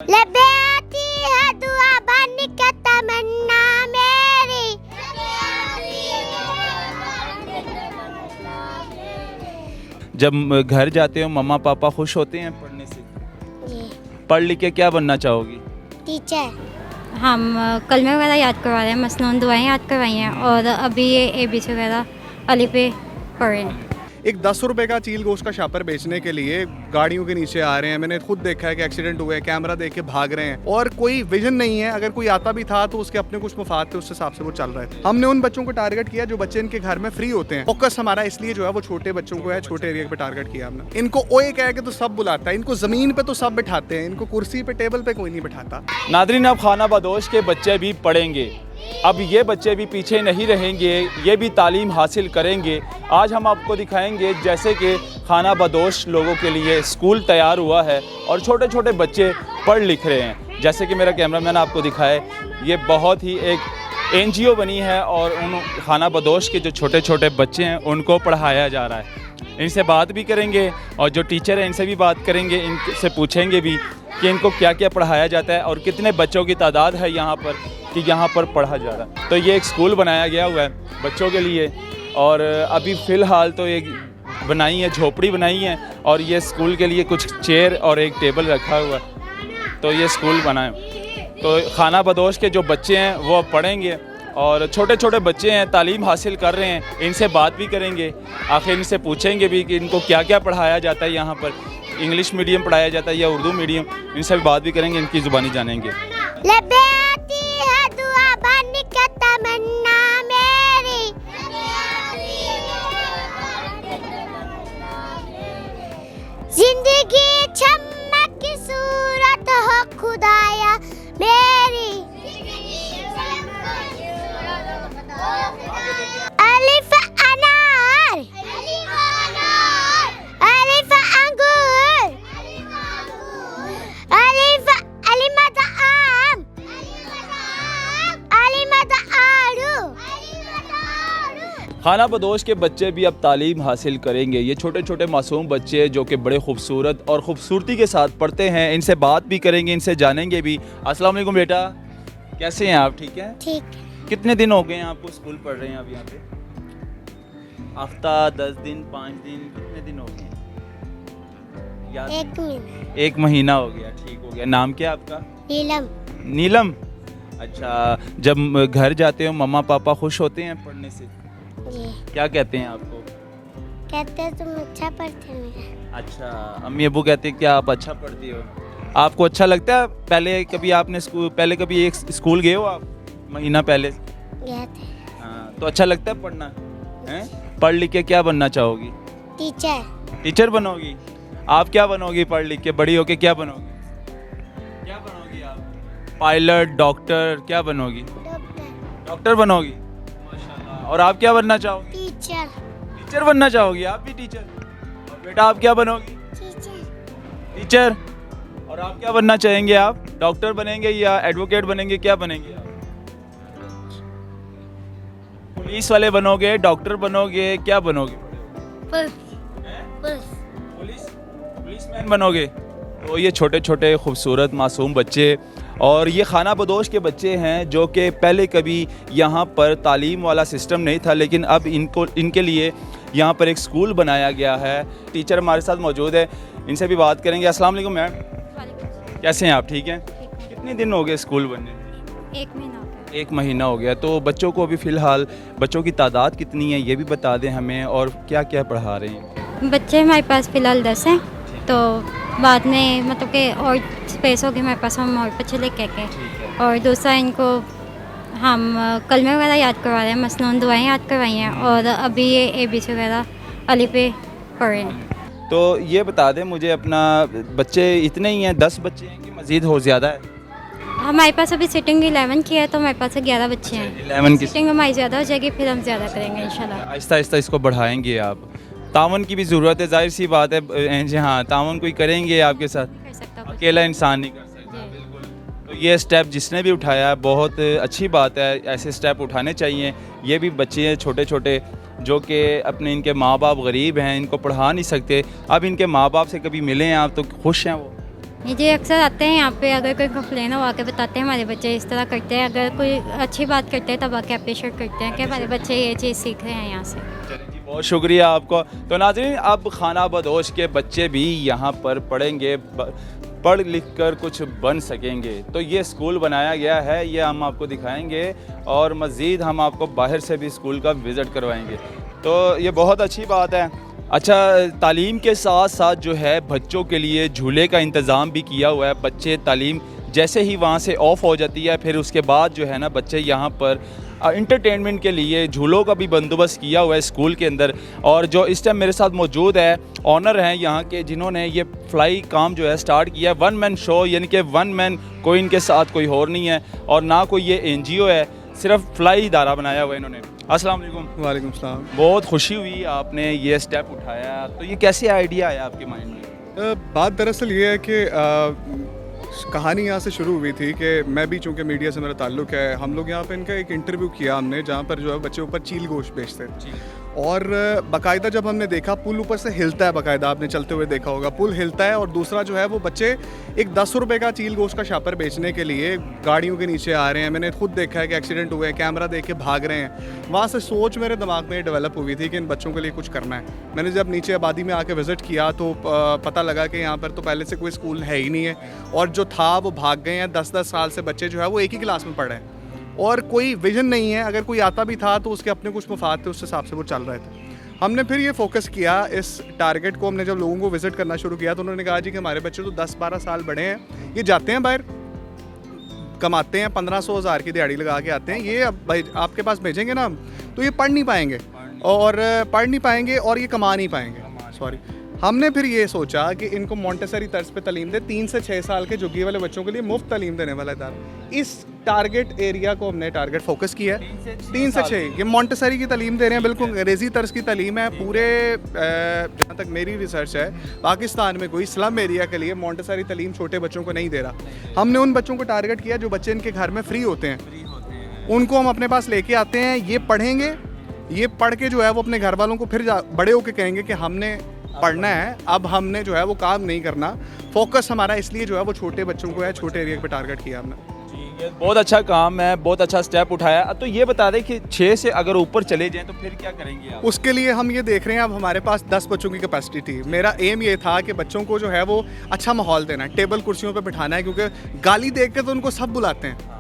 लबे आती है दुआ बन के तमन्ना मेरी। जब घर जाते हो मम्मा पापा खुश होते हैं पढ़ने से? जी पढ़ लिख के क्या बनना चाहोगी? टीचर। हम कलमे वगैरह याद करवा रहे हैं, मसनून दुआएं याद करवाई हैं और अभी ये ABC वगैरह अली पे पढ़ रहे हैं। एक 10 रुपए का चील गोश्त का शापर बेचने के लिए गाड़ियों के नीचे आ रहे हैं। मैंने खुद देखा है कि एक्सीडेंट हुए, कैमरा देख के भाग रहे हैं और कोई विजन नहीं है। अगर कोई आता भी था तो उसके अपने कुछ मुफाद थे, उस हिसाब से वो चल रहे थे। हमने उन बच्चों को टारगेट किया जो बच्चे इनके घर में फ्री होते हैं। फोकस हमारा इसलिए जो है वो छोटे बच्चों को है, छोटे एरिया पे टारगेट किया हमने। इनको ओए कह के तो सब बुलाता है, इनको जमीन पे तो सब बिठाते हैं, इनको कुर्सी पे टेबल पे कोई नहीं बिठाता। नादरीन, अब खाना बदोश के बच्चे भी पढ़ेंगे। अब ये बच्चे भी पीछे नहीं रहेंगे, ये भी तालीम हासिल करेंगे। आज हम आपको दिखाएंगे जैसे कि खाना बदोश लोगों के लिए स्कूल तैयार हुआ है और छोटे छोटे बच्चे पढ़ लिख रहे हैं। जैसे कि मेरा कैमरामैन आपको दिखाए, ये बहुत ही एक NGO बनी है और उन खाना बदोश के जो छोटे छोटे बच्चे हैं उनको पढ़ाया जा रहा है। इनसे बात भी करेंगे और जो टीचर हैं इनसे भी बात करेंगे, इनसे पूछेंगे भी कि इनको क्या क्या पढ़ाया जाता है और कितने बच्चों की तादाद है यहाँ पर कि यहाँ पर पढ़ा जा रहा है। तो ये एक स्कूल बनाया गया हुआ है बच्चों के लिए और अभी फ़िलहाल तो एक बनाई है, झोपड़ी बनाई है और ये स्कूल के लिए कुछ चेयर और एक टेबल रखा हुआ है। तो ये स्कूल बना है। तो खाना बदोश के जो बच्चे हैं वो पढ़ेंगे और छोटे छोटे बच्चे हैं, तालीम हासिल कर रहे हैं। इनसे बात भी करेंगे, आखिर इनसे पूछेंगे भी कि इनको क्या क्या पढ़ाया जाता है यहाँ पर, इंग्लिश मीडियम पढ़ाया जाता है या उर्दू मीडियम। इनसे भी बात भी करेंगे, इनकी ज़ुबानी जानेंगे। लबे आती है दुआ बन के तमन्ना मेरी। जिंदगी चमक की सूरत हो खुदाया मेरी। अलिफ अनार, अलिफ अंगूर, अलिफ अलिमत आम, अलिमत आड़ू। खाना बदोश के बच्चे भी अब तालीम हासिल करेंगे। ये छोटे छोटे मासूम बच्चे जो कि बड़े खूबसूरत और ख़ूबसूरती के साथ पढ़ते हैं, इनसे बात भी करेंगे, इनसे जानेंगे भी। अस्सलाम वालेकुम बेटा, कैसे हैं आप? ठीक हैं? ठीक। कितने दिन हो गए हैं आपको स्कूल पढ़ रहे हैं अब यहाँ पे? हफ्ता, 10 दिन, 5 दिन, कितने दिन हो गए याद? एक मिनट। 1 महीना हो गया। ठीक हो गया। नाम क्या आपका? नीलम। नीलम। अच्छा, जब घर जाते हो मम्मा पापा खुश होते हैं पढ़ने से? जी क्या कहते हैं आपको? कहते हैं तुम अच्छा पढ़ते हो। अच्छा, अम्मी अबू कहते हैं कि आप अच्छा पढ़ती हो। आपको अच्छा लगता है? पहले कभी एक स्कूल गए हो आप? महीना पहले गए थे। हाँ, तो अच्छा लगता है पढ़ना हैं? पढ़ लिख के क्या बनना चाहोगी? टीचर। टीचर बनोगी? आप क्या बनोगी पढ़ लिख के? बड़ी होके क्या बनोगी? क्या बनोगी आप? पायलट, डॉक्टर, क्या बनोगी? डॉक्टर बनोगी? माशाल्लाह। और आप क्या बनना चाहोगी? टीचर। टीचर बनना चाहोगी? आप भी टीचर? और बेटा आप क्या बनोगी? टीचर। और आप क्या बनना चाहेंगे? आप डॉक्टर बनेंगे या एडवोकेट बनेंगे? क्या बनेंगे आप? पुलिस वाले बनोगे? डॉक्टर बनोगे? क्या बनोगे? पुलिसमैन बनोगे? तो ये छोटे छोटे खूबसूरत मासूम बच्चे और ये खाना बदोश के बच्चे हैं जो कि पहले कभी यहाँ पर तालीम वाला सिस्टम नहीं था, लेकिन अब इनके लिए यहाँ पर एक स्कूल बनाया गया है। टीचर हमारे साथ मौजूद है, इनसे भी बात करेंगे। अस्सलाम वालेकुम मैम, कैसे हैं आप? ठीक हैं? कितने दिन हो गए स्कूल बनने? 1 महीना हो गया। 1 महीना हो गया। तो बच्चों को अभी फ़िलहाल बच्चों की तादाद कितनी है ये भी बता दें हमें, और क्या क्या पढ़ा रहे हैं? बच्चे हमारे पास फ़िलहाल 10 हैं, तो बाद में मतलब कि और स्पेस होगी हमारे पास, हम और बच्चे लेके आके। और दूसरा इनको हम कलमे वगैरह याद करवा रहे हैं, मसनून दुआएं याद करवाई हैं और अभी ये ABC वगैरह अली पे पढ़ रहे हैं। तो ये बता दें मुझे अपना, बच्चे इतने ही हैं, 10 बच्चे हैं कि मज़ीद हो ज़्यादा है? हमारे पास अभी सिटिंग 11 की है, तो हमारे पास 11 बच्चे हैं। 11 की सिटिंग हमारी ज़्यादा हो जाएगी, फिर हम ज़्यादा करेंगे इंशाल्लाह। आहिस्ता आहिस्ता इसको बढ़ाएंगे आप। तावन की भी ज़रूरत है, जाहिर सी बात है। जी हाँ, तावन कोई करेंगे आपके साथ, कर सकता हूँ। अकेला इंसान नहीं कर सकता। बिल्कुल। तो ये स्टेप जिसने भी उठाया बहुत अच्छी बात है, ऐसे स्टेप उठाने चाहिए। ये भी बच्चे हैं छोटे छोटे जो कि अपने, इनके माँ बाप गरीब हैं, इनको पढ़ा नहीं सकते। अब इनके माँ बाप से कभी मिले हैं आप तो खुश हैं वो? ये जी अक्सर आते हैं यहाँ पे, अगर कोई कंप्लेन हो आके बताते हैं हमारे बच्चे इस तरह करते हैं, अगर कोई अच्छी बात करते हैं तब आके अप्रिशिएट करते हैं कि हमारे बच्चे ये चीज़ सीख रहे हैं यहाँ से। चलिए जी, बहुत शुक्रिया आपको। तो नाज़रीन, अब खाना बदोश के बच्चे भी यहाँ पर पढ़ेंगे, पढ़ लिख कर कुछ बन सकेंगे। तो ये स्कूल बनाया गया है, ये हम आपको दिखाएंगे और मज़ीद हम आपको बाहर से भी स्कूल का विज़िट करवाएंगे। तो ये बहुत अच्छी बात है। अच्छा, तालीम के साथ साथ जो है बच्चों के लिए झूले का इंतज़ाम भी किया हुआ है। बच्चे तालीम जैसे ही वहाँ से ऑफ हो जाती है, फिर उसके बाद जो है ना बच्चे यहाँ पर इंटरटेनमेंट के लिए झूलों का भी बंदोबस्त किया हुआ है स्कूल के अंदर। और जो इस टाइम मेरे साथ मौजूद है, ऑनर हैं यहाँ के, जिन्होंने ये फ्लाई काम जो है स्टार्ट किया। वन मैन शो, यानी कि वन मैन, कोई इनके साथ कोई और नहीं है और ना कोई ये NGO है, सिर्फ फ्लाई इदारा बनाया हुआ है इन्होंने। अस्सलाम वालेकुम। वालेकुम सलाम। बहुत खुशी हुई आपने ये स्टेप उठाया, तो ये कैसे आइडिया आया आपके माइंड में? बात दरअसल ये है कि कहानी यहाँ से शुरू हुई थी कि मैं भी, चूँकि मीडिया से मेरा ताल्लुक़ है, हम लोग यहाँ पे इनका एक इंटरव्यू किया हमने, जहाँ पर जो है बच्चे ऊपर चील गोश्त बेचते थे। और बाकायदा जब हमने देखा पुल ऊपर से हिलता है, बाकायदा आपने चलते हुए देखा होगा, पुल हिलता है। और दूसरा जो है वो बच्चे एक 10 रुपये का चील गोश्त का शापर बेचने के लिए गाड़ियों के नीचे आ रहे हैं। मैंने खुद देखा है कि एक्सीडेंट हुए हैं, कैमरा देख के भाग रहे हैं। वहाँ से सोच मेरे दिमाग में डेवलप हुई थी कि इन बच्चों के लिए कुछ करना है। मैंने जब नीचे आबादी में आके विज़िट किया तो पता लगा कि यहाँ पर तो पहले से कोई स्कूल है ही नहीं है, और जो था वो भाग गए हैं। 10-10 साल से बच्चे जो है वो एक ही क्लास में पढ़ रहे हैं और कोई विजन नहीं है। अगर कोई आता भी था तो उसके अपने कुछ मफाद थे, उस हिसाब से वो चल रहे थे। हमने फिर ये फोकस किया इस टारगेट को। हमने जब लोगों को विज़िट करना शुरू किया तो उन्होंने कहा जी कि हमारे बच्चे तो 10-12 साल बड़े हैं, ये जाते हैं बाहर, कमाते हैं, 1500-1000 की दिहाड़ी लगा के आते हैं, ये अब भाई आपके पास भेजेंगे ना तो ये पढ़ नहीं पाएंगे और ये कमा नहीं पाएंगे। सॉरी, हमने फिर ये सोचा कि इनको मोंटेसरी तर्ज पे तालीम दे। 3 से 6 साल के झुग्गी वाले बच्चों के लिए मुफ्त तालीम देने वाला इदारा। इस टारगेट एरिया को हमने टारगेट फोकस किया है। 3 से 6 ये मोंटेसरी की तालीम दे रहे हैं, बिल्कुल अंग्रेज़ी तर्ज की तालीम है। पूरे जहाँ तक मेरी रिसर्च है, पाकिस्तान में कोई स्लम एरिया के लिए मोंटेसरी तालीम छोटे बच्चों को नहीं दे रहा। हमने उन बच्चों को टारगेट किया जो बच्चे इनके घर में फ्री होते हैं, उनको हम अपने पास लेके आते हैं। ये पढ़ेंगे, ये पढ़ के जो है वो अपने घर वालों को फिर बड़े होके कहेंगे कि हमने पढ़ना है, अब हमने जो है वो काम नहीं करना। फोकस हमारा इसलिए जो है वो छोटे बच्चों को है, छोटे एरिया पे टारगेट किया हमने। ये बहुत अच्छा काम है, बहुत अच्छा स्टेप उठाया। तो ये बता दें कि 6 से अगर ऊपर चले जाएं तो फिर क्या करेंगे आप? उसके लिए हम ये देख रहे हैं, अब हमारे पास 10 बच्चों की कैपेसिटी थी। मेरा एम ये था कि बच्चों को जो है वो अच्छा माहौल देना है, टेबल कुर्सियों पे बिठाना है, क्योंकि गाली देख के तो उनको सब बुलाते हैं,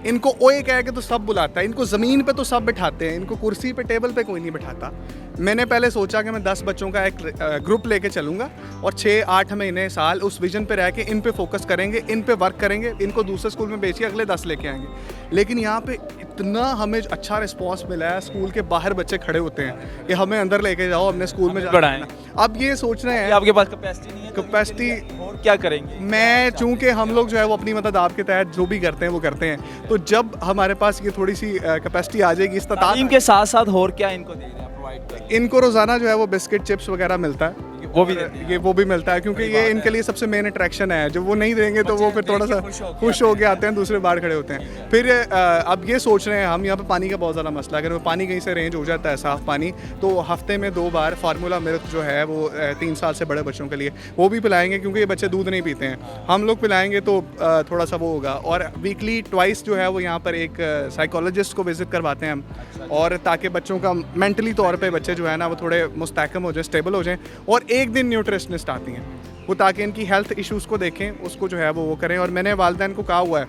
इनको ओए कह के तो सब बुलाता है, इनको ज़मीन पे तो सब बिठाते हैं, इनको कुर्सी पे टेबल पे कोई नहीं बिठाता। मैंने पहले सोचा कि मैं 10 बच्चों का एक ग्रुप लेके चलूँगा और 6-8 महीने साल उस विजन पे रह के इन पे फोकस करेंगे, इन पे वर्क करेंगे, इनको दूसरे स्कूल में बेच के अगले 10 लेके आएंगे। लेकिन यहाँ पे इतना हमें अच्छा रिस्पॉन्स मिला है, स्कूल के बाहर बच्चे खड़े होते हैं कि हमें अंदर लेके जाओ, अपने स्कूल में बढ़ाएं। अब ये सोच रहे हैं आपके पास कैपेसिटी नहीं है, कैपेसिटी और क्या करेंगे? मैं चूँकि हम लोग जो है वो अपनी मदद आपके तहत जो भी करते हैं वो करते हैं, तो जब हमारे पास ये थोड़ी सी कैपेसिटी आ जाएगी, इस्तादात तालीम के साथ साथ और क्या इनको दे रहे हैं, प्रोवाइड कर रहे हैं? इनको रोज़ाना जो है वो बिस्किट चिप्स वगैरह मिलता है, वो भी मिलता है, क्योंकि ये इनके लिए सबसे मेन अट्रैक्शन है। जब वो नहीं देंगे तो वो फिर थोड़ा सा खुश हो के आते हैं, दूसरे बाहर खड़े होते हैं। फिर अब ये सोच रहे हैं हम, यहाँ पे पानी का बहुत ज़्यादा मसला है। अगर पानी कहीं से रेंज हो जाता है, साफ़ पानी, तो हफ्ते में 2 बार फार्मूला मिल्क जो है वो 3 साल से बड़े बच्चों के लिए वो भी पिलाएंगे, क्योंकि ये बच्चे दूध नहीं पीते हैं। हम लोग पिलाएंगे तो थोड़ा सा वो होगा। और वीकली ट्वाइस जो है वो यहाँ पर एक साइकोलॉजिस्ट को विज़िट करवाते हैं हम, और ताकि बच्चों का मेंटली तौर पे बच्चे जो है ना वो थोड़े मुस्तहकम हो जाए, स्टेबल हो जाएं। और एक दिन न्यूट्रिशनिस्ट आती हैं वो, ताकि इनकी हेल्थ इश्यूज़ को देखें, उसको जो है वो करें। और मैंने वालिदैन को कहा हुआ है,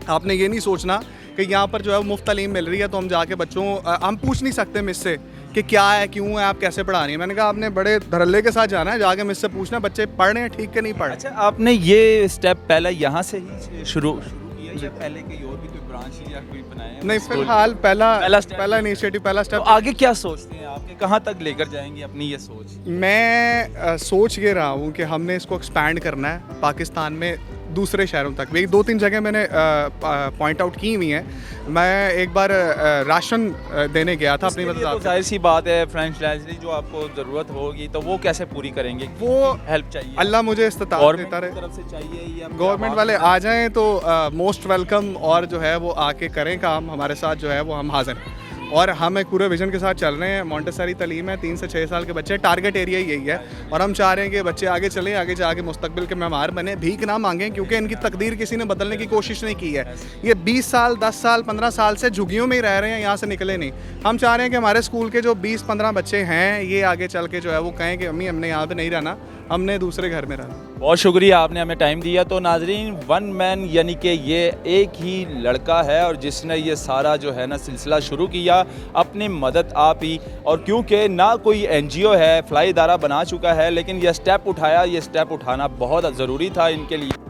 आपने ये नहीं सोचना कि यहाँ पर जो है मुफ्त तालीम मिल रही है तो हम जाके बच्चों, हम पूछ नहीं सकते मुझसे कि क्या है, क्यों है, आप कैसे पढ़ा रही हैं। मैंने कहा आपने बड़े धड़ल्ले के साथ जाना है, जाके मुझसे पूछना बच्चे पढ़ रहे हैं ठीक के नहीं पढ़ रहे। अच्छा, आपने ये स्टेप पहले यहाँ से ही शुरू किया या पहले कहीं और भी कोई ब्रांच या कोई बनाया है? नहीं, फिलहाल पहला इनिशिएटिव, पहला स्टेप। तो आगे क्या सोचते हैं आपके, कहाँ तक लेकर जाएंगे अपनी ये सोच? मैं सोच ये रहा हूँ कि हमने इसको एक्सपैंड करना है पाकिस्तान में दूसरे शहरों तक भी। 2-3 जगह मैंने पॉइंट आउट की हुई हैं। मैं एक बार राशन देने गया था अपनी तो जाहिर सी बात है, फाइनेंशियली जो आपको ज़रूरत होगी तो वो कैसे पूरी करेंगे? वो हेल्प चाहिए, अल्लाह मुझे इस्ताअत देता रहे, तरफ से चाहिए या गवर्नमेंट वाले आ जाएं तो मोस्ट वेलकम, और जो है वो आके करें काम हमारे साथ, जो है वो हम हाजिर हैं। और हम एक पूरे विजन के साथ चल रहे हैं। मोंटेसरी तालीम है, 3 से 6 साल के बच्चे, टारगेट एरिया यही है। और हम चाह रहे हैं कि बच्चे आगे चलें, आगे जाके मुस्तकबिल के मेमार बने, भीख ना मांगें, क्योंकि इनकी तकदीर किसी ने बदलने की कोशिश नहीं की है। ये 20 साल 10 साल 15 साल से झुग्गियों में ही रह रहे हैं, यहाँ से निकले नहीं। हम चाह रहे हैं कि हमारे स्कूल के जो 20-15 बच्चे हैं, ये आगे चल के जो है वो कहें कि अम्मी हमने यहाँ पे नहीं रहना, हमने दूसरे घर में रहना। बहुत शुक्रिया, आपने हमें टाइम दिया। तो नाजरीन, वन मैन यानी कि ये एक ही लड़का है और जिसने ये सारा जो है ना सिलसिला शुरू किया, अपनी मदद आप ही। और क्योंकि ना कोई NGO है, फलाई इदारा बना चुका है, लेकिन ये स्टेप उठाया, ये स्टेप उठाना बहुत ज़रूरी था इनके लिए।